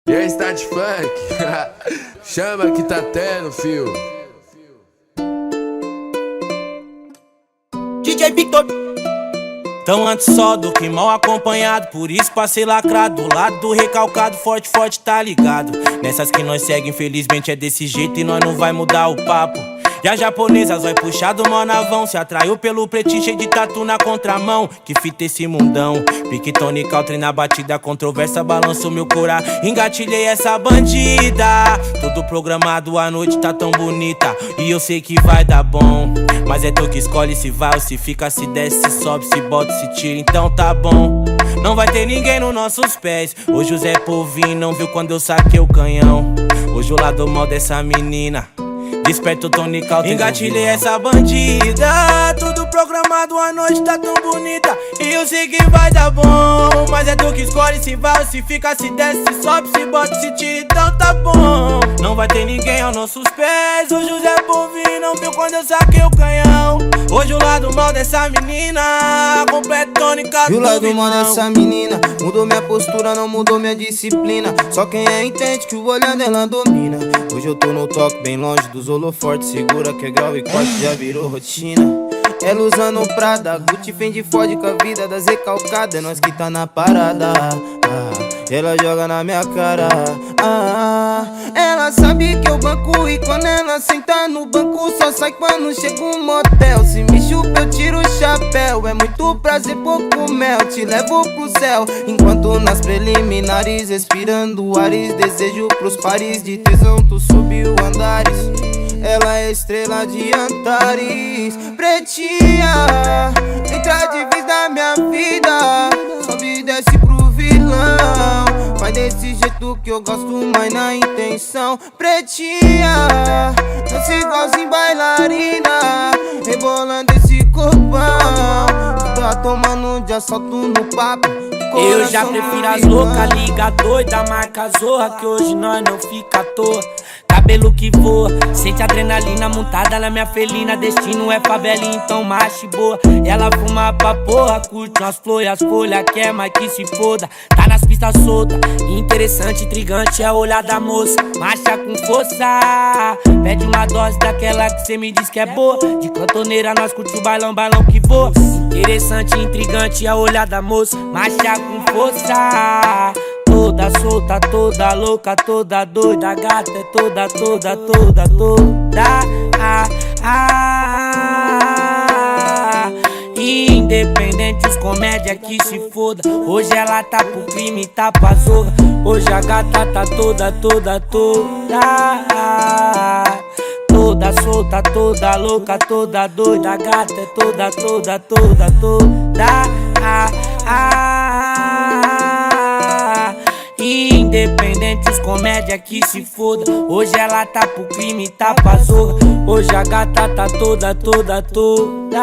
E aí, Start Funk? Chama que tá tendo, fio. DJ Victor. Tão antes só do que mal acompanhado, por isso passei lacrado do lado do recalcado, forte, forte, tá ligado? Nessas que nós segue, infelizmente é desse jeito e nós não vai mudar o papo. E a japonesa, zóio puxado, mó navão, se atraiu pelo pretinho cheio de tatu na contramão. Que fita esse mundão, pique Tony Country na batida, controvérsia balançou meu cora. Engatilhei essa bandida, tudo programado, a noite tá tão bonita e eu sei que vai dar bom. Mas é tu que escolhe se vai ou se fica, se desce, se sobe, se bota, se tira, então tá bom. Não vai ter ninguém nos nossos pés. Hoje o Zé Povinho não viu quando eu saquei o canhão. Hoje o lado mal dessa menina desperta o Tony Country. Engatilhei essa bandida, tudo programado, a noite tá tão bonita e eu sei que vai dar bom. Mas é tu que escolhe se vai ou se fica, se desce, se sobe, se bota, se tira, então tá bom. Não vai ter ninguém aos nossos pés. Hoje o Zé Povinho não viu quando eu saquei o canhão. Hoje o lado mal dessa menina completo Tony Country. E o lado mal dessa menina mudou minha postura, não mudou minha disciplina. Só quem é entende que o olhar dela domina. Hoje eu tô no toque bem longe dos holofortes, segura que é grau e corte já virou rotina. Ela usando Prada, Gucci, Fendi, fode com a vida das recalcadas. É nós que tá na parada, ela joga na minha cara, ela sabe que eu banco e quando ela senta no banco só sai quando chega um motel. Se me chupa eu tiro o chapéu, é muito prazer, pouco mel, te levo pro céu. Enquanto nas preliminares, respirando ares, desejo pros pares de tesão, tu subiu andares. Ela é estrela de Antares, pretinha, entra de vez na minha vida, sobe e desce pro vilão. Faz desse jeito que eu gosto, mas na intenção. Pretinha, dança igualzinho bailarina, rebolando esse corpão. Tu tá tomando de assalto no papo. Eu já prefiro as loucas, liga doida, marca zorra, que hoje nós não fica à toa. Cabelo que voa, sente adrenalina montada na minha felina. Destino é favela, então macho boa. Ela fuma pra porra, curte umas flores, as folhas quer mais que se foda. Tá nas pistas soltas, interessante, intrigante é o olhar da moça. Marcha com força, pede uma dose daquela que cê me diz que é boa. De cantoneira nós curte o bailão, bailão que voa. Interessante, intrigante é o olhar da moça. Marcha com força, toda solta, toda louca, toda doida. A gata é toda, toda, toda, toda. Independente, os comédia que se foda. Hoje ela tá pro crime, tá pra zorra. Hoje a gata tá toda, toda, toda. Toda solta, toda louca, toda doida. A gata é toda, toda, toda, toda. Independente, os comédia que se foda. Hoje ela tá pro crime, tá pra zorra. Hoje a gata tá toda, toda, toda.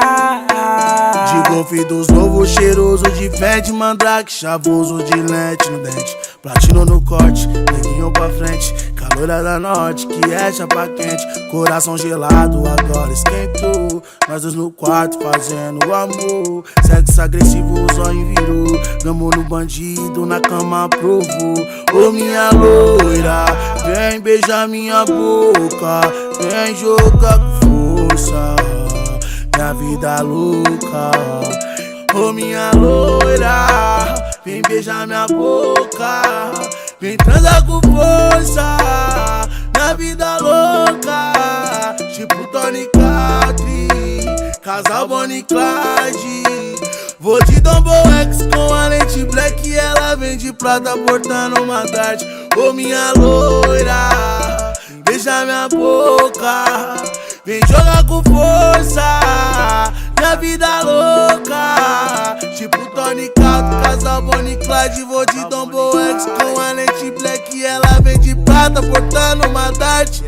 De golfe dos novos, cheiroso de fede, mandrake, chavoso de lente no dente, platino no corte, neguinho pra frente, caloura da norte, que é chapa quente, coração gelado, agora esquentou. Nós dois no quarto fazendo amor, sexo agressivo, zóio virou, gamo no bandido, na cama provou. Ô minha loira, vem beijar minha boca, vem jogar com força, minha vida louca. Ô minha loira, vem beijar minha boca, vem transar com força, minha vida louca. Tipo Tony Country, casal Bonnie e Clyde. Vou de Dumbo X com a lente black, ela vem de prata portando uma dart. Ô minha loira, beija minha boca, vem jogar com força, minha vida louca. Tipo Tony Country, casal Bonnie e Clyde. Vou de Dumbo X com a lente black, ela vem de prata portando uma dart.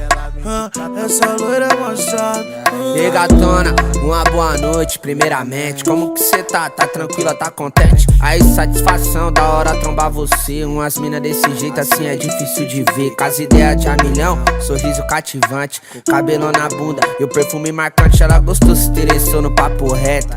Essa loira é mostrada. E gatona, uma boa noite, primeiramente. Como que cê tá? Tá tranquila, tá contente? Aí satisfação, da hora trombar você. Umas mina desse jeito assim é difícil de ver. Com as ideias de a milhão, sorriso cativante, cabelo na bunda e o perfume marcante. Ela gostou, se interessou no papo reto.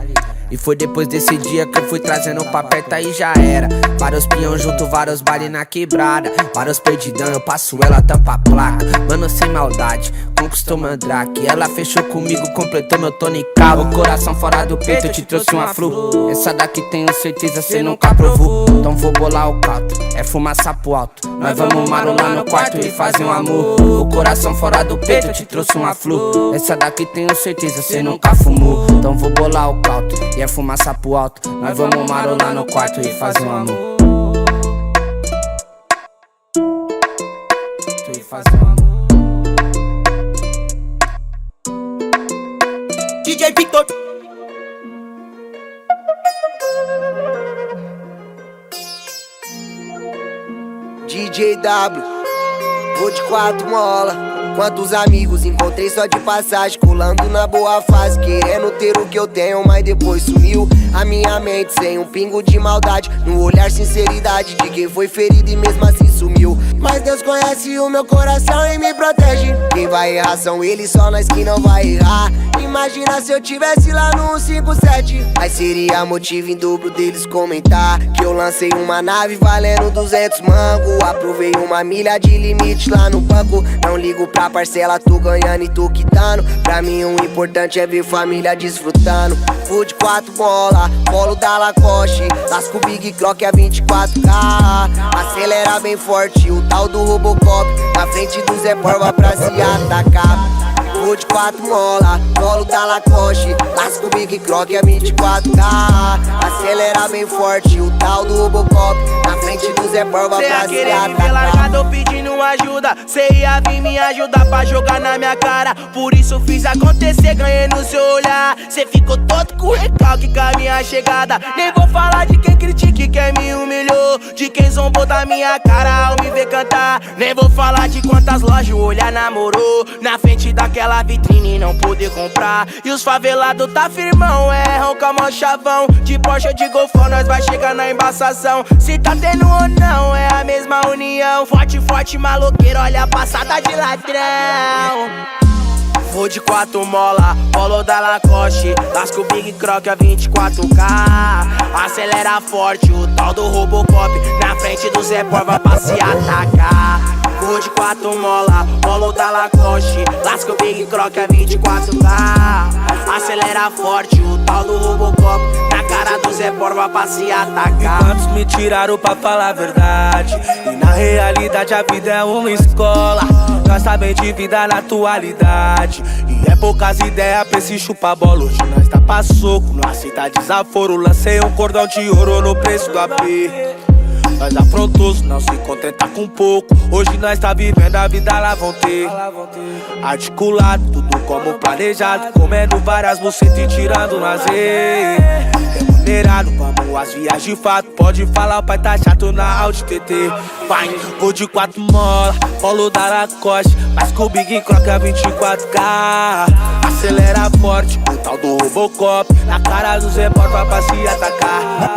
E foi depois desse dia que eu fui trazendo pra perto, aí já era. Vários peão junto, vários baile na quebrada. Vários perdidão, eu passo ela, tampa a placa. Mano, sem maldade, conquistou Mandrake. Ela fechou comigo, completou meu tonical. O coração fora do peito, eu te trouxe uma flu. Essa daqui tenho certeza cê nunca provou. Então vou bolar o caldo, é fumaça pro alto. Nós vamos marolar no quarto e fazer um amor. O coração fora do peito, eu te trouxe uma flu. Essa daqui tenho certeza cê nunca fumou. Então vou bolar o caldo, e é fumaça pro alto. Nós vamos marolar no quarto e fazer um amor. E fazer um amor. DJ Victor. DJ W, vou de 4 mola. Quantos amigos encontrei só de passagem, colando na boa fase, querendo ter o que eu tenho, mas depois sumiu a minha mente sem um pingo de maldade. No olhar sinceridade de quem foi ferido e mesmo assim sumiu. Mas Deus conhece o meu coração e me protege. Quem vai errar são eles, só nós que não vai errar. Imagina se eu tivesse lá no 157, aí seria motivo em dobro deles comentar que eu lancei uma nave valendo 200 mango. Aprovei uma milha de limite lá no banco. Não ligo pra parcela, tô ganhando e tô quitando. Pra mim o importante é ver família desfrutando. Vou de 4 bola, polo da Lacoste, lasco Big Croc a 24K. Acelera bem forte, o tal do Robocop, na frente do Zé Porva pra se atacar. Vou de 4 mola, polo da Lacoste, lasco Big Croc a 24K. Acelera bem forte, o tal do Robocop, na frente do Zé Porva pra se atacar. Largado pedindo ajuda, cê ia vir me ajudar pra jogar na minha cara. Por isso fiz acontecer, ganhei no seu olhar. Cê ficou todo com recalque com a minha chegada. Nem vou falar de quem critica e quem me humilhou, de quem zombou da minha cara ao me ver cantar. Nem vou falar de quantas lojas o olhar namorou na frente daquela vitrine e não poder comprar. E os favelados tá firmão, erram com a mão chavão. De Porsche ou de Golfão, nós vai chegar na embaçação. Se tá tendo ou não, é a mesma união. Forte, forte, maloqueiro, olha a passada de ladrão. Vou de 4 mola, polo da Lacoste, lasco Big Croc a 24K. Acelera forte, o tal do Robocop, na frente do Zé Porva pra se atacar. Vou de 4 mola, polo da Lacoste, lasco Big Croc a 24K. Acelera forte, o tal do Robocop, na cara do Zé Porva pra se atacar. Quantos me tiraram pra falar a verdade, e na realidade a vida é uma escola. Nós sabemos de vida na atualidade, e é poucas ideias pra esse chupa bola. Hoje nós tá pra soco, não aceita desaforo. Lancei um cordão de ouro no preço do AP. Nós afrontosos, não se contenta com pouco. Hoje nós tá vivendo a vida, lá vão ter. Articulado, tudo como planejado, comendo várias bucetas e tirando lazer. Remunerado, vamos às viagens de fato. Pode falar, o pai tá chato na Audi TT. Pai, vou de 4 mola, polo da Lacoste, mas com o Big Croc a 24K. Acelera forte, o tal do Robocop, na cara do Zé Porva pra se atacar.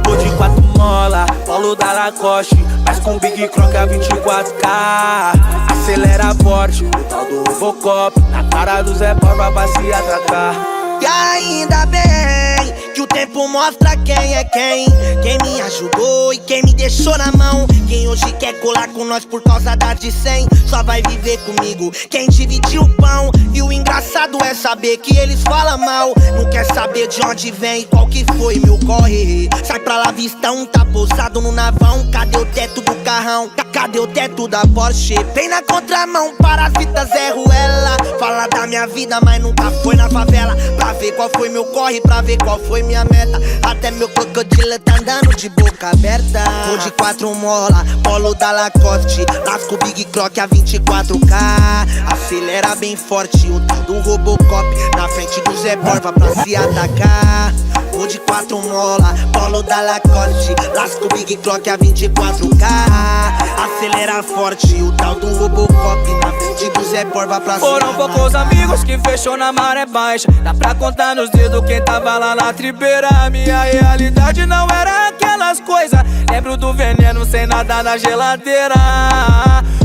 Vou de 4 mola, polo da Lacoste, mas com o Big Croc a 24K. Acelera forte, o tal do Robocop, na cara do Zé Porva pra se atacar. E ainda bem que o tempo mostra quem é quem. Quem me ajudou e quem me deixou na mão. Quem hoje quer colar com nós por causa da de 100, só vai viver comigo quem dividiu o pão. E o engraçado é saber que eles falam mal, não quer saber de onde vem e qual que foi meu corre. Sai pra lá, vistão, tá pousado no navão. Cadê o teto do carrão? Cadê o teto da Porsche? Vem na contramão, parasita Zé Ruela. Fala da minha vida, mas nunca foi na favela. Pra ver qual foi meu corre, pra ver qual foi minha meta. Até meu crocodilo tá andando de boca aberta. Vou de 4 mola, polo da Lacoste, lasco Big Croc a 24K. Acelera bem forte, o tal do Robocop, na frente do Zé Porva pra se atacar. Vou de 4 mola, polo da Lacoste, lasco Big Croc a 24K. Acelera forte, o tal do Robocop, na frente do Zé Porva pra se atacar. Foram poucos amigos que fechou na maré baixa, dá pra contar nos dedos quem tava lá na tribeira. A minha realidade não era aquelas coisas, lembro do veneno sem nada na geladeira.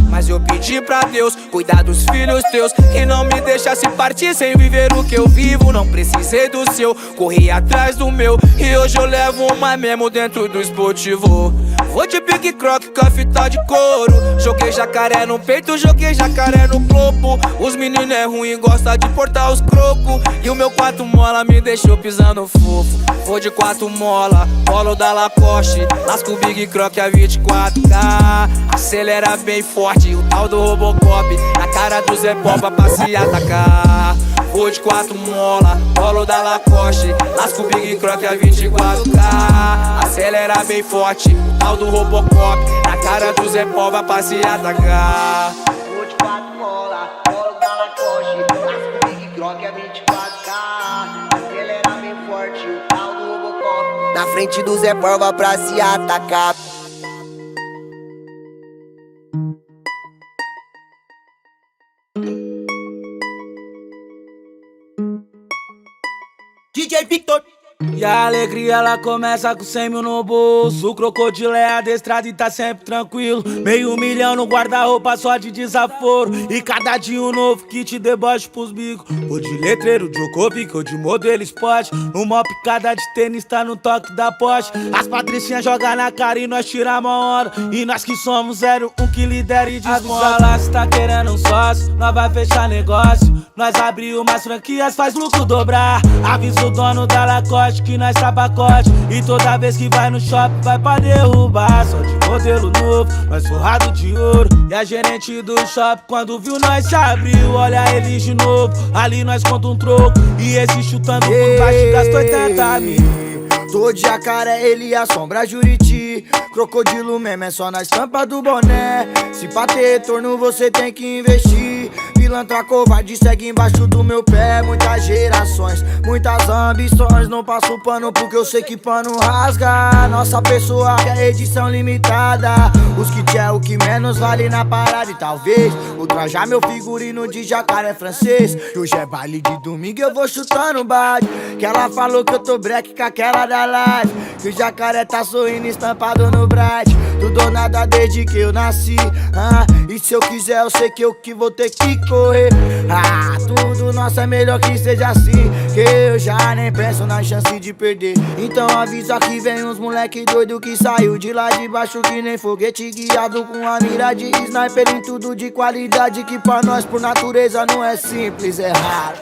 Mas eu pedi pedir pra Deus cuidar dos filhos teus e não me deixar se partir sem viver o que eu vivo. Não precisei do seu, corri atrás do meu e hoje eu levo uma mesmo dentro do esportivo. Vou de pique croque com a fita de couro. Joguei jacaré no peito, joguei jacaré no globo. Os meninos é ruim, gosta de portar os crocos. E o meu 4 mola me deixou pisando fofo. Vou de 4 mola, polo da Lacoste. Lasco o Big Croc a 24K. Acelera bem forte, o tal do Robocop. Na cara do Zé Popa pra se atacar. Vou de 4 mola, polo da Lacoste. Lasco o Big Croc a 24K. Acelera bem forte, o tal do Robocop. Na cara do Zé Popa pra se atacar. Vou de 4 mola, polo da Lacoste. Lasco o Big Croc a 24K. Acelera bem forte, o tal do Robocop. Na frente do Zé Popa pra se atacar. DJ Victor. E a alegria ela começa com 100 mil no bolso. O crocodilo é adestrado e tá sempre tranquilo. Meio milhão no guarda-roupa só de desaforo. E cada dia um novo que te deboche pros bicos. Ou de letreiro, Djokovic, ou de modelo esporte. Uma picada de tênis tá no toque da Porsche. As patricinhas jogam na cara e nós tiramos a hora. E nós que somos 01 que lidera e desmonta. Lá se tá querendo um sócio, nós vai fechar negócio. Nós abriu umas franquias, faz lucro dobrar. Avisa o dono da Lacoste que nós tá pacote. E toda vez que vai no shopping vai pra derrubar. Só de modelo novo, nós forrado de ouro. E a gerente do shopping quando viu nós se abriu. Olha eles de novo, ali nós conta um troco. E esse chutando por baixo gastou 80 mil. Tô de jacaré, ele assombra Juriti. Crocodilo mesmo é só na estampa do boné. Se pra ter retorno você tem que investir. Pilantra covarde segue embaixo do meu pé. Muitas gerações, muitas ambições. Não passo pano porque eu sei que pano rasga. Nossa pessoa é edição limitada. Os kits é o que menos vale na parada. E talvez ultrajar meu figurino de jacaré francês. Que hoje é baile de domingo eu vou chutando bate. Que ela falou que eu tô break com aquela da live. Que o jacaré tá sorrindo estampado no bright. Tudo ou nada desde que eu nasci. E se eu quiser eu sei que eu que vou ter que correr. Tudo nosso é melhor que seja assim. Que eu já nem penso na chance de perder. Então avisa que vem uns moleque doido que saiu de lá de baixo que nem foguete guiado com a mira de sniper em tudo de qualidade. Que pra nós por natureza não é simples, é raro.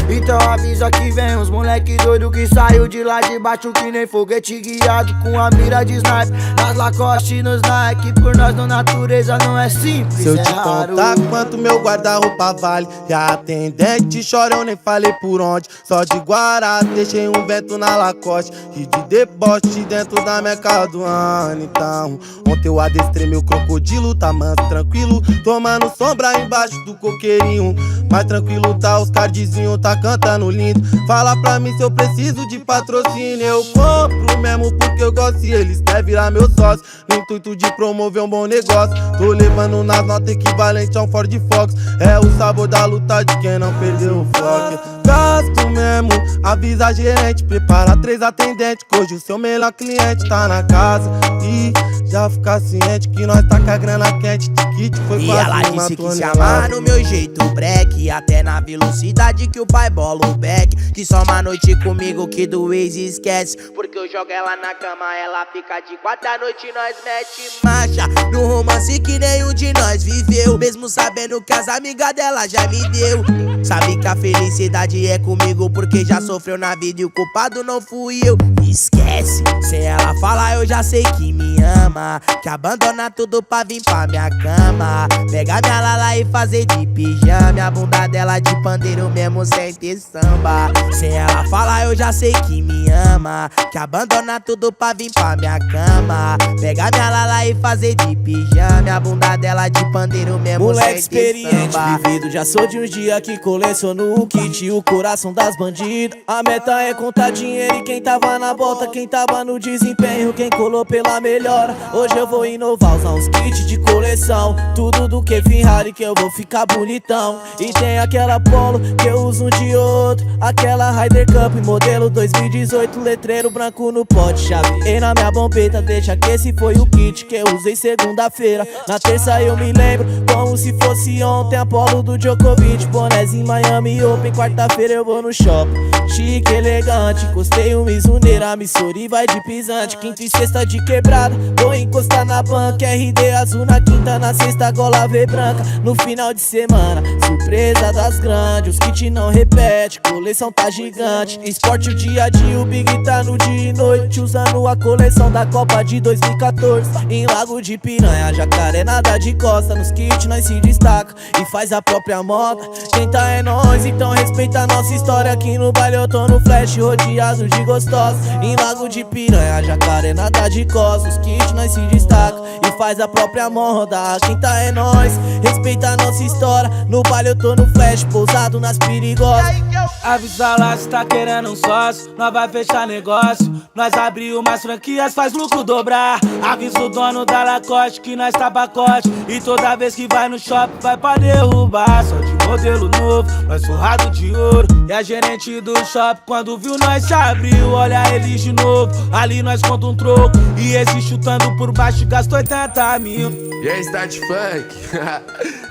Então avisa que vem uns moleque doido que saiu de lá de baixo que nem foguete guiado com a mira de sniper. Nas Lacoste nos Nike, por nós na natureza não é simples, se eu te raro. contar quanto meu guarda-roupa vale, e a atendente chora, eu nem falei por onde. Só de Guará, deixei um vento na Lacoste e de deboche dentro da Meca do ano. Então, ontem eu adestrei meu crocodilo, tá manso, tranquilo, tomando sombra embaixo do coqueirinho. Mais tranquilo tá os cardzinhos, tá cantando lindo. Fala pra mim se eu preciso de patrocínio. Eu compro mesmo porque eu gosto e eles querem virar meu sócio. No intuito de promover um bom negócio. Tô levando nas notas equivalente a um Ford Fox. É o sabor da luta de quem não perdeu o foco. Gasto mesmo, avisa a gerente. Prepara 3 atendentes, que hoje o seu melhor cliente tá na casa. E já fica ciente que nós tá com a grana quente. Tiquite foi e quase ela uma disse que se tonelada. amar no meu jeito break. Até na velocidade que o pai bola o back. Que só uma noite comigo que do ex esquece. Porque eu jogo ela na cama, ela fica de 4 à noite. Nós mete marcha no romance que nenhum de nós viveu. Mesmo sabendo que as amigas dela já me deu. Sabe que a felicidade é comigo porque já sofreu na vida e o culpado não fui eu. Esquece, sem ela falar eu já sei que me ama. Que abandona tudo pra vir pra minha cama. Pegar minha lala e fazer de pijama. A bunda dela de pandeiro mesmo sem ter samba. Sem ela falar eu já sei que me ama. Que abandona tudo pra vir pra minha cama. Pegar minha lala e fazer de pijama. A bunda dela de pandeiro mesmo moleque sem ter experiente, samba. vivido, já sou de uns dias que coleciono o kit e o coração das bandidas. A meta é contar dinheiro e quem tava na volta, quem tava no desempenho, quem colou pela melhora. Hoje eu vou inovar, usar uns kits de coleção. Tudo do que Ferrari que eu vou ficar bonitão. E tem aquela Polo que eu uso um de outro. Aquela Ryder Cup modelo 2018. Letreiro branco no pote, chaveei na minha bombeta. Deixa que esse foi o kit que eu usei segunda-feira. Na terça eu me lembro como se fosse ontem. Apolo do Djokovic, bonézinho Miami Open. Quarta-feira eu vou no shopping, chique, elegante. Encostei um Mizuneira, Missouri vai de pisante. Quinta e sexta de quebrada, vou encostar na banca. RD azul na quinta, na sexta gola V branca. No final de semana, surpresa das grandes. Os kits não repete, coleção tá gigante. Esporte o dia a dia, o Big tá no dia e noite. Usando a coleção da Copa de 2014. Em Lago de Piranha, Jacaré, nada de costa. Nos kits nós se destaca e faz a própria moda. Quem tá é nós, então respeita a nossa história. Aqui no baile eu tô no flash, rodeado de gostosos. Em Lago de Piranha, Jacaré, nada de costa. Os kits nós se destaca e faz a própria moda. Quem tá é nós, respeita a nossa história. No baile eu tô no flash, pousado nas perigosas. Avisa lá se tá querendo um sócio, nós vai fechar negócio. Nós abriu umas franquias, faz lucro dobrar. Avisa o dono da Lacoste que nós tá pacote. E toda vez que vai no shopping vai pra derrubar. Só de modelo novo, nós forrado de ouro. E a gerente do shopping quando viu nós se abriu. Olha eles de novo, ali nós conta um troco. E esse chutando por baixo gastou 80 mil. E aí, Start Funk?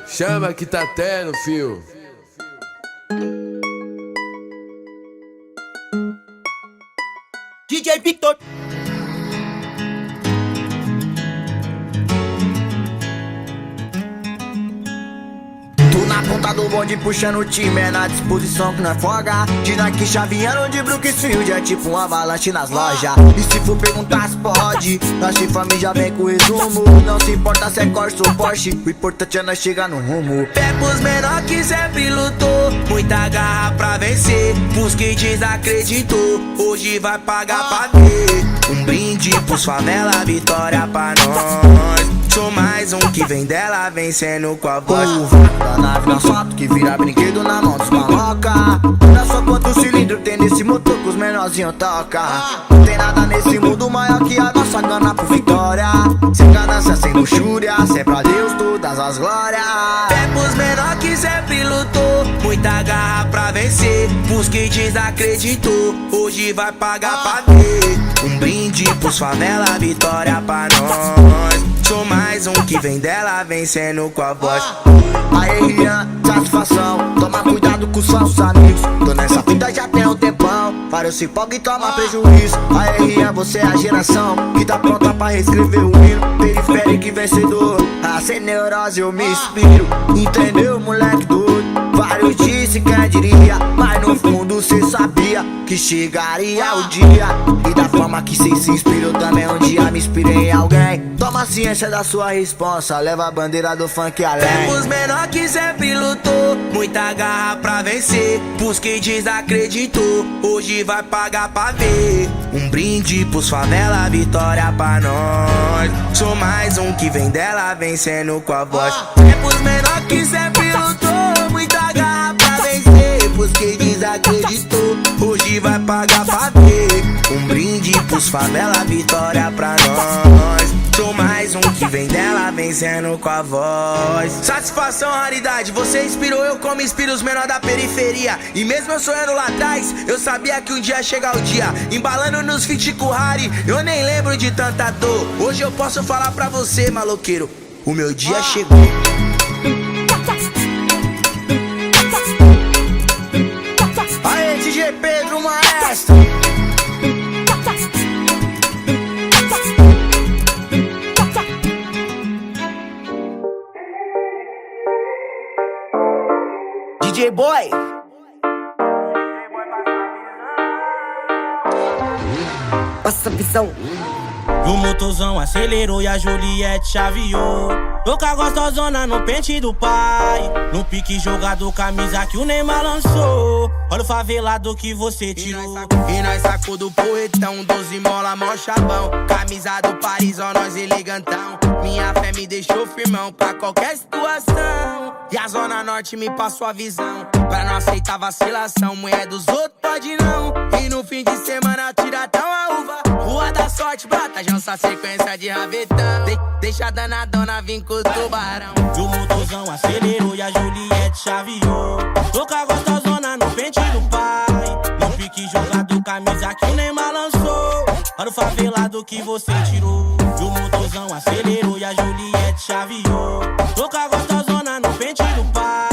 Chama que tá tendo, fio. DJ Victor. Tu na ponta do bonde puxando o time, é na disposição que não é folga. De Nike chaveando de Brookfield, é tipo um avalanche nas lojas. E se for perguntar se pode, nós de família já vem com resumo. Não se importa se é Corsa ou Porsche, o importante é nós chegar no rumo. Pegos menor que sempre lutou, muita garra pra vencer. Pros que desacreditou, hoje vai pagar pra ver. Um brinde pros favela, vitória pra nós. Sou mais um que vem dela, vencendo com a voz. Da nave no asfalto que vira brinquedo na mão dos maloca. Olha só quanto cilindro tem nesse motor que os menorzinhos toca. Não tem nada nesse mundo maior que a nossa gana por vitória. Sem ganância, sem luxúria, sempre a Deus todas as glórias. Pegos menor que sempre lutou, muita garra pra vencer. Pros que desacreditou, hoje vai pagar pra ver. Um brinde pros favela, vitória pra nós. Sou mais um que vem dela, vencendo com a voz. Aê, Rian, satisfação. Toma cuidado com os falsos amigos. Tô nessa vida já tem um tempão. Vários se empolgam e toma prejuízo. Aê, Rian, você é a geração que tá pronta pra reescrever o hino. Periférico e vencedor, sem neurose eu me inspiro. Entendeu, moleque doido? Vários disse quem diria, mas no fundo cê sabia que chegaria o dia. E da forma que cê se inspirou também um dia me inspirei em alguém. Toma ciência da sua responsa, leva a bandeira do funk além. Temos menor que sempre lutou, muita garra pra vencer. Pros que desacreditou, hoje vai pagar pra ver. Um brinde pros favela, vitória pra nós. Sou mais um que vem dela, vencendo com a voz. Temos menor que sempre lutou, muita garra pra vencer. Pros que desacreditou, hoje vai pagar pra ver. Um brinde pros favela, vitória pra nós. Sou mais um que vem dela, vencendo com a voz. Satisfação, raridade, você inspirou eu como inspiro os menores da periferia. E mesmo eu sonhando lá atrás, eu sabia que um dia ia chegar o dia. Embalando nos feat com Harry, eu nem lembro de tanta dor. Hoje eu posso falar pra você, maloqueiro, o meu dia chegou. Aê, DJ Pedro, maestro. DJ Boy. Passa a visão. E o motorzão acelerou e a Juliette chaveou. Louca gostosona no pente do pai. No pique jogador, camisa que o Neymar lançou. Olha o favelado que você tirou. E nós sacou do porretão, 12 mola, mó chavão. Camisa do Paris, ó nós elegantão. Minha fé me deixou firmão pra qualquer situação. E a Zona Norte me passou a visão. Pra não aceitar vacilação, mulher dos outros pode não. E no fim de semana tira tão a uva. Rua da sorte, brota, já essa sequência de rabetão. Deixa a danadona vir com o tubarão. E o motorzão acelerou e a Juliette chaveou. Toca gostosona no pente do pai. No pique jogado, camisa que nem balançou. Para o favelado que você tirou. E o motorzão acelerou e a Juliette chaveou. Toca gostosona no pente do pai.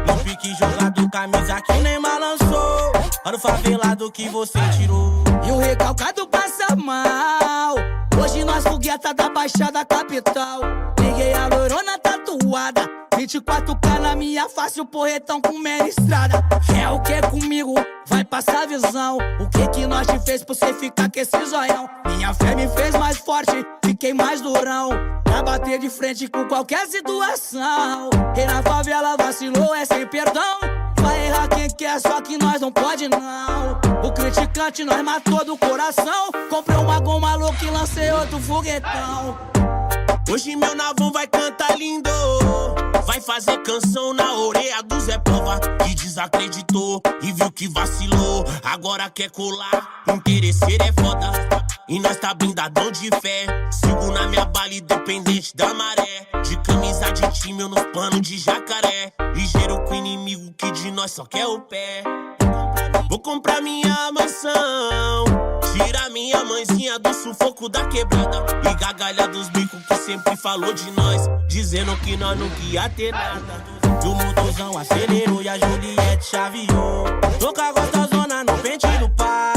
No pique jogado, camisa que nem balançou. Para o favelado que você tirou. E o recalcado passa mal. Hoje nós fogueta da Baixada Capital. Liguei a loirona tatuada, 24K na minha face, o porretão com meia estrada. É o que comigo? Vai passar visão. O que nós te fez pra você ficar com esse zoião? Minha fé me fez mais forte, fiquei mais durão. Pra bater de frente com qualquer situação. Quem na favela vacilou é sem perdão. Vai errar quem quer, só que nós não pode não. O criticante nós matou do coração. Comprei uma goma louca e lancei outro foguetão. Hoje meu navão vai cantar lindo. Vai fazer canção na orelha do Zé Pova, que desacreditou e viu que vacilou. Agora quer colar, interesseiro é foda. E nós tá blindadão de fé. Sigo na minha bala independente da maré. De camisa de time ou nos panos de jacaré. Ligeiro com o inimigo que de nós só quer o pé. Vou comprar minha mansão, tirar minha mãezinha do sufoco da quebrada e gargalhar dos bicos que sempre falou de nós, dizendo que nós não ia ter nada. E o motorzão acelerou e a Juliette chaveou. Toca gostosona no pente do pai.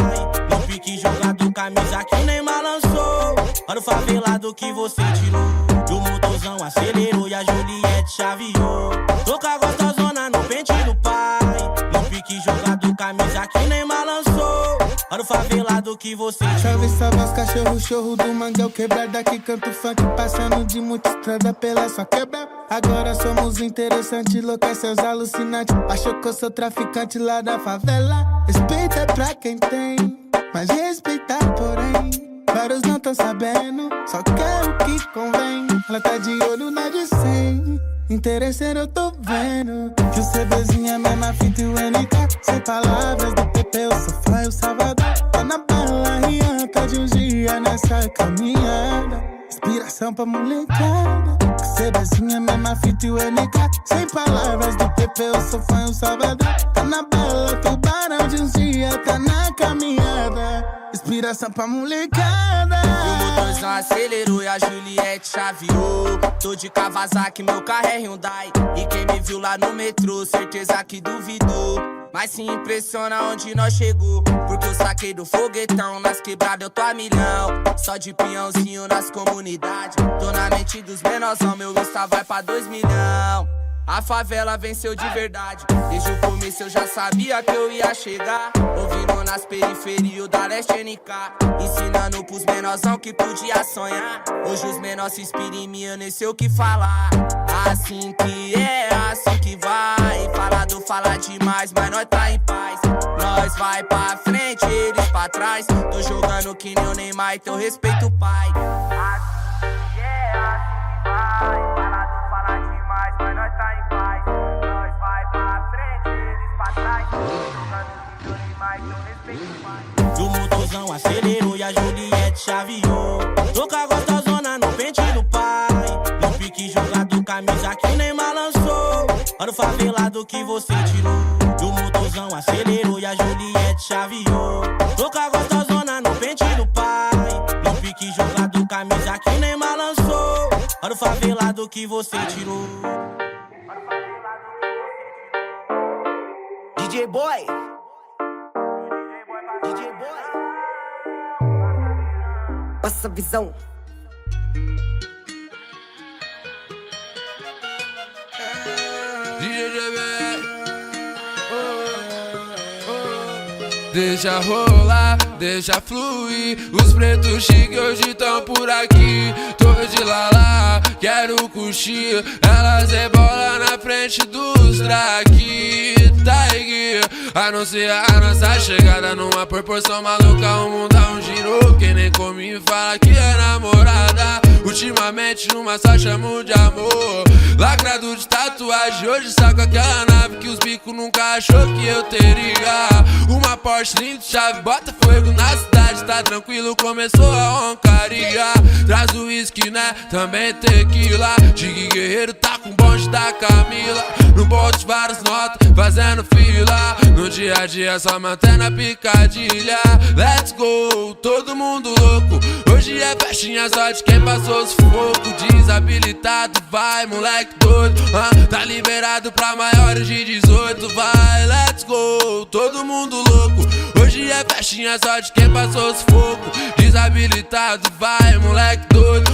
No pique jogado, camisa que nem balançou. Para o favelado que você tirou. E o motorzão acelerou e a Juliette chaveou. Toca gostosona no pente do pai. No pique jogado, camisa que nem balançou. Para o favelado que você tirou. Salve essa voz, cachorro, chorro do manguel. Quebrada que canta funk, passando de muita estrada pela sua quebra. Agora somos interessantes, locais, seus alucinantes. Achou que eu sou traficante lá da favela. Respeita pra quem tem, mas respeitar porém. Vários não tão sabendo, só quer o que convém. Ela tá de olho na de 100. Interesseiro eu tô vendo que o CBzinho é a mesma fita e o NK. Sem palavras do PP, eu sou fly, o Salvador. Tá na bala e anta de um dia nessa caminhada. Inspiração pra molecada. CBzinho é a mesma fita e o NK. Sem palavras do PP, eu sou fã, o Salvador. Tá na bala, tubarão de um dia, tá na caminhada. Inspiração pra molecada. E o motorzão acelerou e a Juliette chaveou. Tô de Kawasaki, meu carro é Hyundai. E quem me viu lá no metrô, certeza que duvidou. Mas se impressiona onde nós chegou. Porque eu saquei do foguetão, nas quebradas eu tô a milhão. Só de peãozinho nas comunidades. Tô na mente dos menorzão, meu Insta vai pra 2 milhões. A favela venceu de verdade. Desde o começo eu já sabia que eu ia chegar. Ouvindo nas periferias da Leste NK. Ensinando pros menorzão que podia sonhar. Hoje os menores se inspiram em mim, eu nem sei o que falar. Assim que é, assim que vai. Falado fala demais, mas nós tá em paz. Nós vai pra frente, eles pra trás. Tô jogando que nem o Neymar, então respeito o pai. Assim que é, assim que vai. Falado fala demais, mas nós tá em paz. Nós vai pra frente, eles pra trás. Tô jogando que nem o Neymar, então respeito o pai. E o motorzão acelerou e a Juliette chaveou. Toca gostosona no pente do pai. No pique jogado, camisa que nem balançou. Para o favelado que você tirou. E o motorzão acelerou e a Juliette chaveou. Toca gostosona no pente do pai. No pique jogado, camisa que nem balançou. Para o favelado que você tirou. DJ Boy, DJ Boy, passa a visão. Deixa rolar, deixa fluir. Os pretos chiques hoje tão por aqui. Tô de lalá, quero curtir. Elas rebolam na frente dos traques. Taig, anuncia a nossa chegada numa proporção maluca. O mundo dá um giro. Quem nem comigo fala que é namorada. Ultimamente numa só chamo de amor. Lacrado de tatu tatuagem hoje saco aquela nave que os bicos nunca achou que eu teria. Uma Porsche linda, chave, bota fogo na cidade, tá tranquilo, começou a roncaria. Traz o uísque, né, também tequila. Tigre Guerreiro tá com o bonde da Camila. No bote várias notas, fazendo fila. No dia a dia só mantendo a picadilha. Let's go, todo mundo louco. Hoje é festinha só de quem passou sufoco. Desabilitado, vai moleque doido, tá liberado pra maiores de 18. Vai, let's go, todo mundo louco. Hoje é festinha só de quem passou sufoco. Desabilitado, vai moleque doido,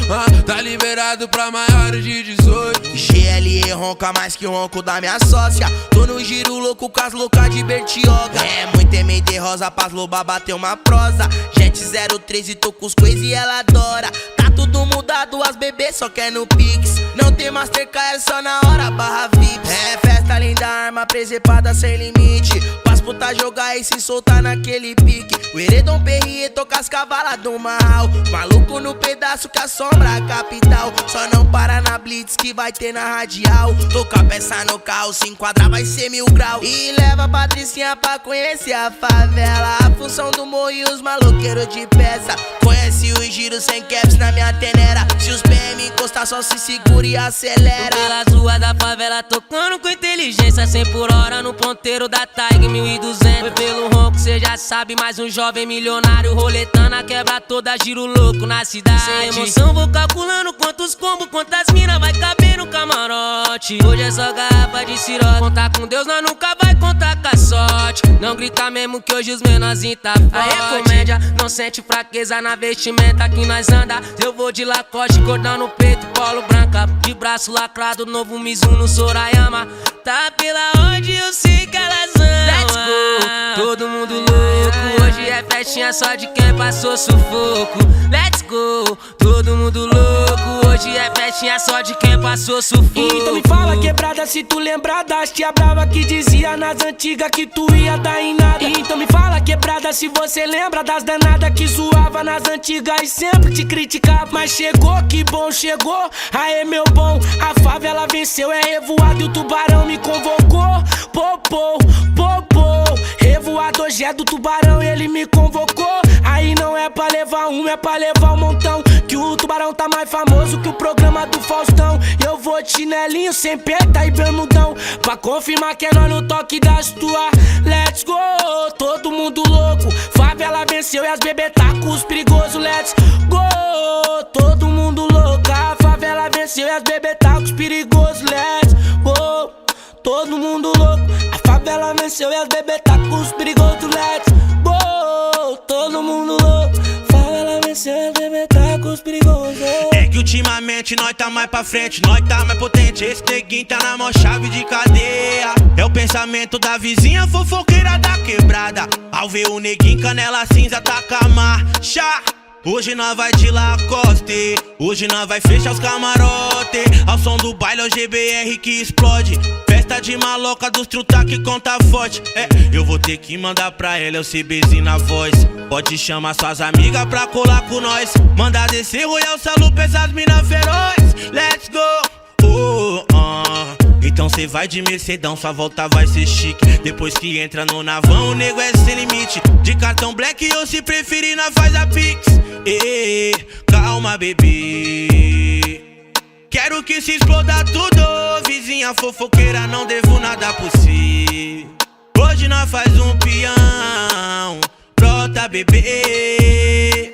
tá liberado pra maiores de 18. GLE ronca mais que o ronco da minha sócia. Tô no giro louco com as loucas de Bertioga. É muito MD rosa pras loba bater uma prosa. Jet 013, tô com os coisas e ela adora. Tá tudo mudado, as bebês só quer no Pix. Não tem Mastercard, é só na hora barra VIPs. É festa linda, arma presepada sem limite. Pras puta jogar e se soltar naquele pique. O Heredon Perrier toca as cavalas do mal. Maluco no pedaço que assombra a capital. Só não para na blitz que vai ter na radial. Toca peça no carro, se enquadrar vai ser 1000 graus. E leva a Patricinha pra conhecer a favela. A função do morro e os maloqueiros de peça. Conhece os giros sem caps na minha tenera. Se os PM encostar só se segura e acelera. Pelas ruas da favela tocando com inteligência 100 por hora no ponteiro da Tiger 1200. Foi pelo ronco, cê já sabe, mais um jovem milionário roletando a quebra toda, giro louco na cidade. Sem emoção vou calculando quantos combos, quantas mina vai caber no camarote. Hoje é só garrafa de sirote. Contar com Deus nós nunca vai contar com a sorte. Não grita mesmo que hoje os menorzinhos tá forte. Aí comédia, não sente fraqueza na vestimenta que nós anda. Eu vou de Lacoste, cordão no peito, polo branca. De braço lacrado, novo Mizuno no Sorayama. Tá pela onde eu sei que elas amam. Let's go, todo mundo louco. Hoje é festinha só de quem passou sufoco. Let's go, todo mundo louco. Hoje é festinha só de quem passou sufoco. Então me fala quebrada se tu lembra das tia brava que dizia nas antigas que tu ia dar em nada. Então me fala quebrada se você lembra das danadas que zoava nas antigas e sempre te criticava. Mas chegou, que bom chegou, aê meu bom. A favela venceu, é revoado e o tubarão me convocou. Popô, popô, revoado hoje é do tubarão, ele me convocou. Aí não é pra levar um, é pra levar um montão. Que o tubarão tá mais famoso que o programa do Faustão. Eu vou de chinelinho, sem peta e bermudão, pra confirmar que é nós no toque das tuas. Let's go, todo mundo louco. Favela venceu e as bebê tá com os perigosos. Let's go, todo mundo louco. A favela venceu e as bebê tá com os perigosos. Let's go, todo mundo louco. A favela venceu e as bebê tá com os perigosos. Let's go, todo mundo louco. Favela venceu e as bebê tá com os perigosos. É que ultimamente nós tá mais pra frente, nós tá mais potente. Esse neguinho tá na maior chave de cadeia. É o pensamento da vizinha fofoqueira da quebrada. Ao ver o neguinho canela cinza tá com a marcha. Hoje nós vai de Lacoste, hoje nós vai fechar os camarote. Ao som do baile é o GBR que explode. Festa de maloca dos truta que conta forte. É, eu vou ter que mandar pra ela o CBzinho na voz. Pode chamar suas amigas pra colar com nós. Mandar descer Royal Salupa essas mina feroz. Let's go, Então cê vai de Mercedão, sua volta vai ser chique. Depois que entra no navão, o nego é sem limite. De cartão black ou se preferir, nós faz a Pix. Calma bebê, quero que se exploda tudo. Vizinha fofoqueira, não devo nada por si. Hoje nós faz um peão, brota bebê.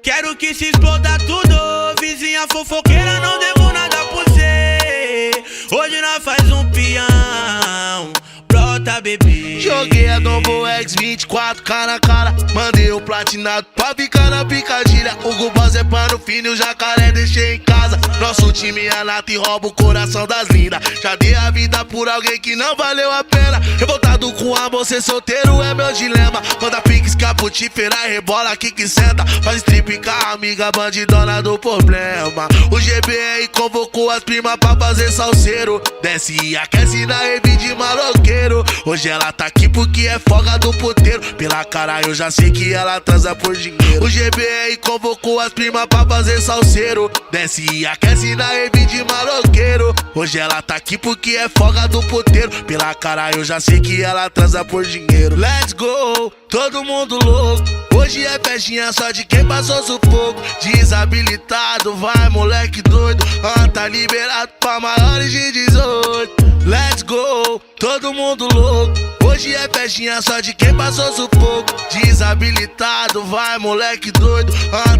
Quero que se exploda tudo. Vizinha fofoqueira, não devo nada por si. Hoje nós faz um peão, brota bebê. Joguei a Novo X24K na cara. Mandei o platinado pra ficar na picadilha. O Gubaz é pano fino e o jacaré deixei em casa. Nosso time é nato e rouba o coração das lindas. Já dei a vida por alguém que não valeu a pena. Revoltado casado com amor, ser solteiro é meu dilema. Manda piques, caputífera e rebola aqui que senta. Faz strip com a amiga bandidona do problema. O GBR convocou as primas pra fazer salseiro. Desce e aquece na rave de maloqueiro. Hoje ela tá aqui porque é folga do puteiro. Pela cara eu já sei que ela transa por dinheiro. O GBR convocou as primas pra fazer salseiro. Desce e aquece na rave de maloqueiro. Hoje ela tá aqui porque é folga do puteiro. Pela cara eu já sei que ela transa por dinheiro. Let's go, todo mundo louco. Hoje é festinha só de quem passou sufoco. Desabilitado, vai moleque doido. Tá liberado pra maiores de 18. Let's go, todo mundo louco. Hoje é festinha só de quem passou sufoco. Desabilitado, vai moleque doido.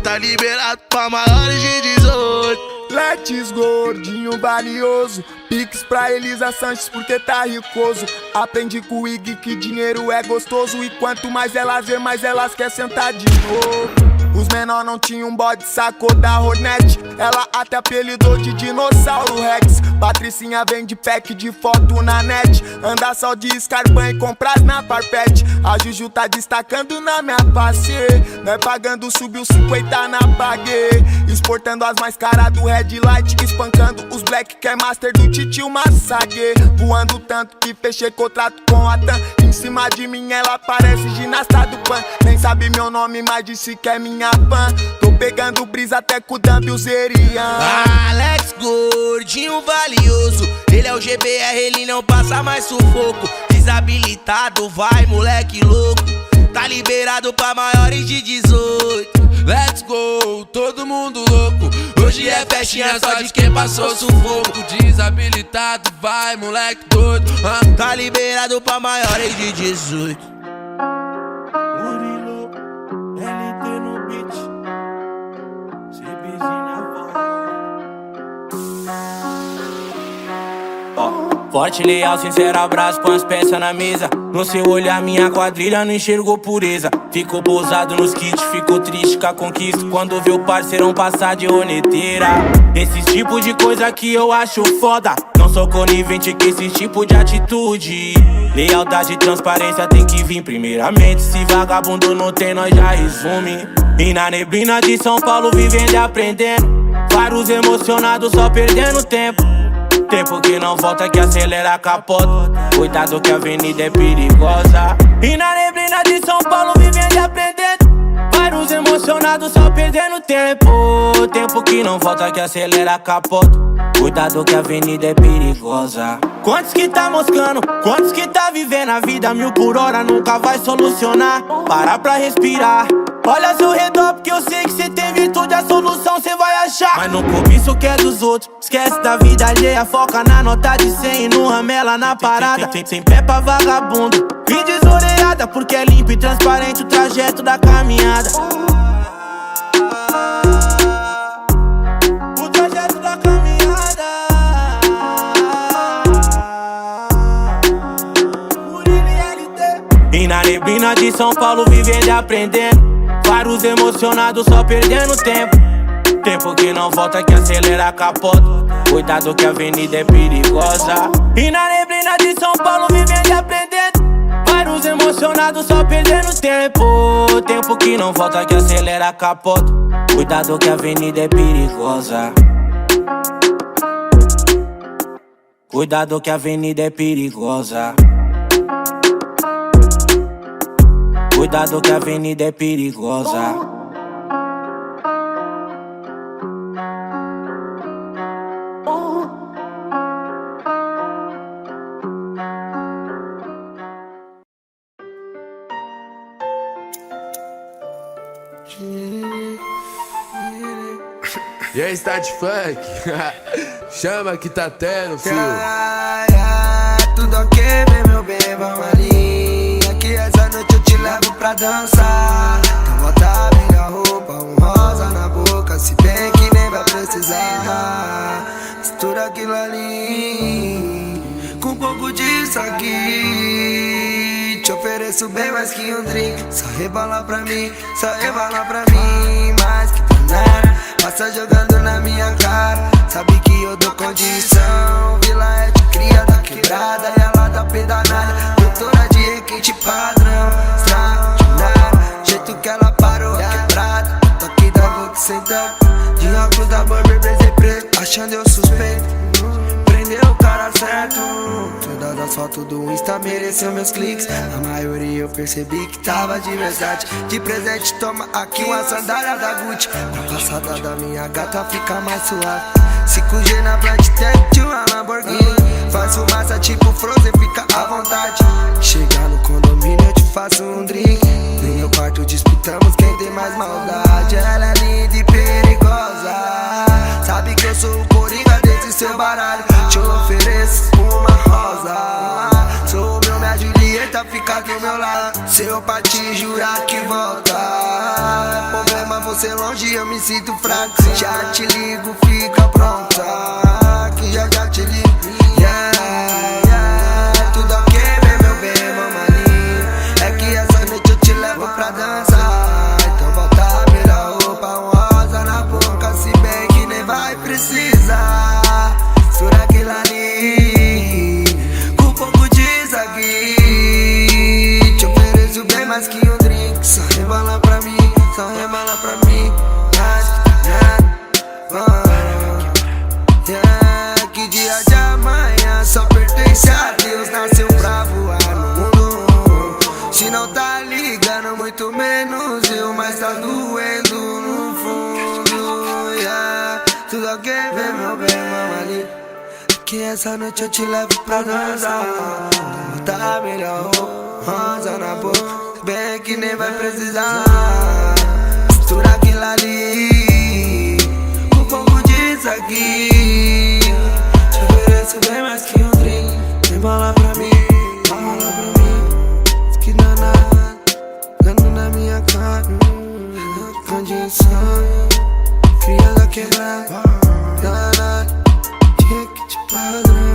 Tá liberado pra maiores de 18. Let's go, gordinho valioso. Pix pra Elisa Sanches porque tá ricoso. Aprendi com o Ig que dinheiro é gostoso. E quanto mais elas vê, mais elas quer sentar de novo. Os menor não tinham bode, sacou da Hornet. Ela até apelidou de Dinossauro Rex. Patricinha vende pack de foto na net. Anda só de Scarpan e compras na Farfetch. A Juju tá destacando na minha face. Nós pagando, subiu 50 na Paguei. Exportando as mais caras do Red Light. Espancando os Black que é master do Titio Massague. Voando tanto que fechei contrato com a TAM. Em cima de mim ela parece ginasta do Pan. Nem sabe meu nome, mas disse que é minha fã. Tô pegando brisa até com o Dumbzerian. Alex gordinho valioso. Ele é o GBR, ele não passa mais sufoco. Desabilitado, vai moleque louco. Tá liberado pra maiores de 18. Let's go, todo mundo louco. Hoje é festinha só de quem passou sufoco. Desabilitado, vai moleque doido. Tá liberado pra maiores de 18. Forte, leal, sincero, abraço, põe as peças na mesa. No seu olhar minha quadrilha não enxergou pureza. Ficou pousado nos kits, ficou triste com a conquista. Quando vê o parceirão passar de roneteira. Esse tipo de coisa que eu acho foda. Não sou conivente com esse tipo de atitude. Lealdade e transparência tem que vir primeiramente. Se vagabundo não tem, nós já resume. E na neblina de São Paulo vivendo e aprendendo. Vários emocionados só perdendo tempo. Tempo que não volta, que acelera a capota. Cuidado que a avenida é perigosa. E na neblina de São Paulo vivendo e aprendendo. Vários emocionados só perdendo tempo. Tempo que não volta, que acelera a capota. Cuidado que a avenida é perigosa. Quantos que tá moscando, quantos que tá vivendo a vida 1000 por hora nunca vai solucionar. Para pra respirar. Olha ao seu redor porque eu sei que cê tem virtude. A solução cê vai achar. Mas no cobiço que é dos outros. Esquece da vida alheia. Foca na nota de 100 e no ramela na parada. Sem pé pra vagabundo e desorelhada. Porque é limpo e transparente o trajeto da caminhada. O trajeto da caminhada. E na neblina de São Paulo vivendo e aprendendo. Vários emocionados só perdendo tempo. Tempo que não volta, que acelera a capota. Cuidado que a avenida é perigosa. E na neblina de São Paulo vivendo e aprendendo. Vários emocionados só perdendo tempo. Tempo que não volta, que acelera a capota. Cuidado que a avenida é perigosa. Cuidado que a avenida é perigosa. Cuidado que a avenida é perigosa. E aí, Start Funk? Chama que tá tendo, filho. Tudo ok, meu bem, vamos ali. Aqui essa noite eu te levo pra dançar. Então bota bem a roupa, rosa na boca. Se bem que nem vai precisar. Mistura aquilo ali com um pouco disso aqui. Te ofereço bem mais que um drink. Só rebola pra mim, só rebola pra mim. Mais que panela, passa jogando na minha cara. Sabe que eu dou condição. Vila é de cria da quebrada e ela da pedanada. Doutora de As fotos do Insta mereceu meus cliques. A maioria eu percebi que tava de verdade. De presente toma aqui uma sandália da Gucci. A passada da minha gata fica mais suave. 5G na Black Tech, uma Lamborghini. Faz fumaça tipo Frozen, fica à vontade. Chegar no condomínio eu te faço um drink. No meu quarto disputamos quem tem mais maldade. Ela é linda e perigosa. Sabe que eu sou o coringa desse seu baralho. Te ofereço uma rosa. Sou o meu, minha Julieta, fica do meu lado. Se eu pra te jurar que volta. Problema você longe, eu me sinto fraco. Já te ligo, fica pronta. Que já te ligo. Tudo ok, meu bem, mamaninho. É que essa noite eu te levo pra dançar. Então bota a melhor roupa, um rosa na boca. Se bem que nem vai precisar. Sura aquilo ali, com pouco de aqui. Te ofereço bem mais que um drink. Só rebola pra mim, só rebola pra mim. Que dia de amanhã só pertence a Deus. Nasceu pra voar no mundo. Se não tá ligando, muito menos eu. Mas tá doendo no fundo, yeah. Tudo ok, vem meu bem, mamãe. Que essa noite eu te levo pra dançar. Tá melhor, rosa na boca. Bem que nem vai precisar. Mistura aquilo ali, com pouco disso aqui. Te ofereço bem mais que um drink. Vem bola pra mim, bola pra mim. Que danado, dando na minha cara. Condição, cria da quebrada. Danado, cheque de padrão.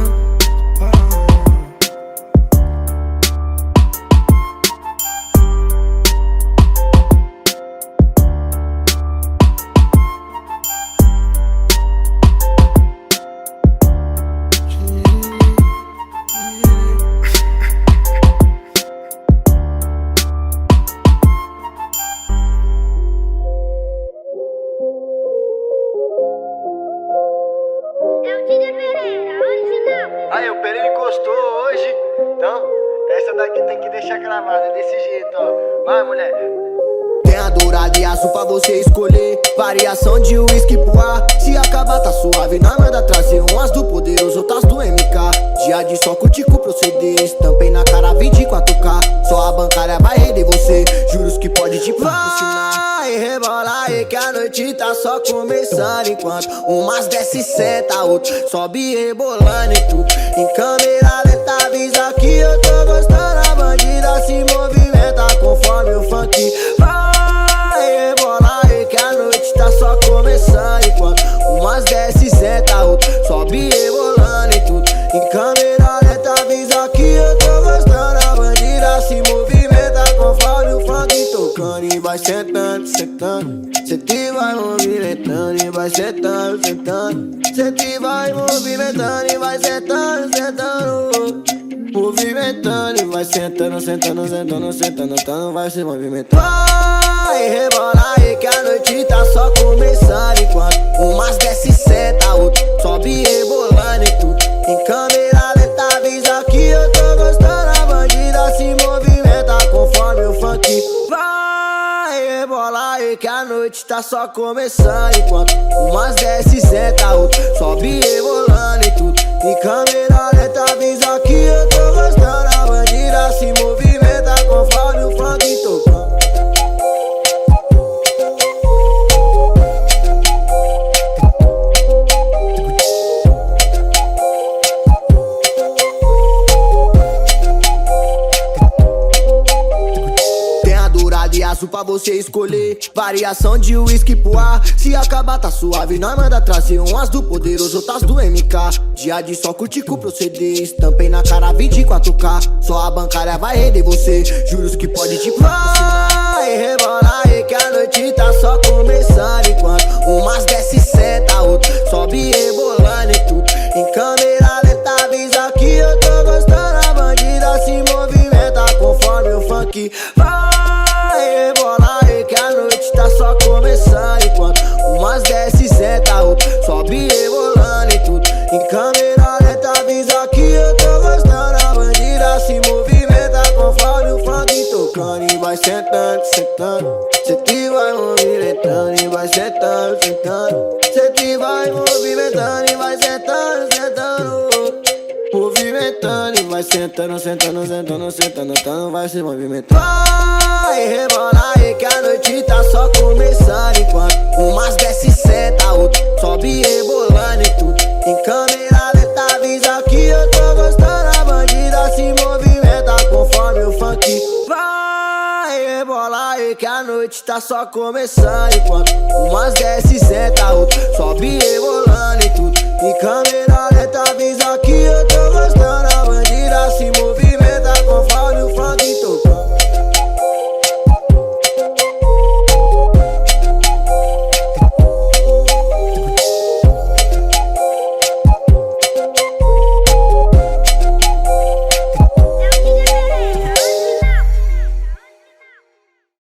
Aí, o Pereira encostou hoje. Então, essa daqui tem que deixar gravada desse jeito, ó. Vai, mulher. Tem a dourada e azul pra você escolher. Variação de whisky pro ar. Se acabar tá suave, nós manda trazer umas do poderoso, outras do MK. Dia de sol curti com proceder. Estampei na cara 24K. Só a bancária vai render você. Juros que pode te patrocinar. Vai, rebola aí que a noite tá só começando. Enquanto umas desce senta, outro sobe rebolando e tudo. Em câmera lenta avisa que eu tô gostando. A bandida se movimenta conforme o funk. Vai, rebola aí que a noite tá só começando. Enquanto umas desce senta, outro sobe rebolando e tudo. Em câmera lenta avisa que eu tô gostando. A bandida se movimenta conforme o funk tocando. E vai sentando, sentando. Sente vai movimentando e vai sentando, sentando. Sente vai movimentando e vai sentando, sentando. Movimentando e vai sentando, sentando, sentando, sentando, sentando, vai se movimentando. Vai, rebola aí que a noite tá só começando. Enquanto umas desce senta, outro sobe rebolando e tudo. Em câmera lenta avisa que eu tô gostando. A bandida se movimenta conforme o funk. Vai, rebola aí que a noite tá só começando. Enquanto umas desce senta, outro sobe rebolando e tudo. Em câmera lenta avisa que eu tô gostando. A bandida se movimenta conforme o funk tocando. E azul pra você escolher. Variação de whisky pro ar. Se acabar tá suave, nós manda trazer umas do poderoso, outras do MK. Dia de sol curti com proceder. Estampei na cara 24K. Só a bancária vai render você. Juros que pode te patrocinar. Vai, rebola aí que a noite tá só começando. Enquanto umas desce senta, outro sobe rebolando e tudo. Em câmera lenta avisa que eu tô gostando. A bandida se movimenta conforme o funk. Vai, rebola aí que a noite tá só começando. Enquanto umas desce senta, outro sobe rebolando e tudo. Em câmera lenta avisa que eu tô gostando. A movimentando e vai sentando, sentando, sentando, sentando, sentando, vai se movimentando. Vai rebolar aí que a noite tá só começando. Enquanto umas desce e senta, outro sobe rebolando e tudo. Em câmera lenta avisa que eu tô gostando. A bandida se movimenta conforme o funk. Vai rebolar aí que a noite tá só começando. Enquanto umas desce e senta, outro sobe rebolando e tudo. Em câmera lenta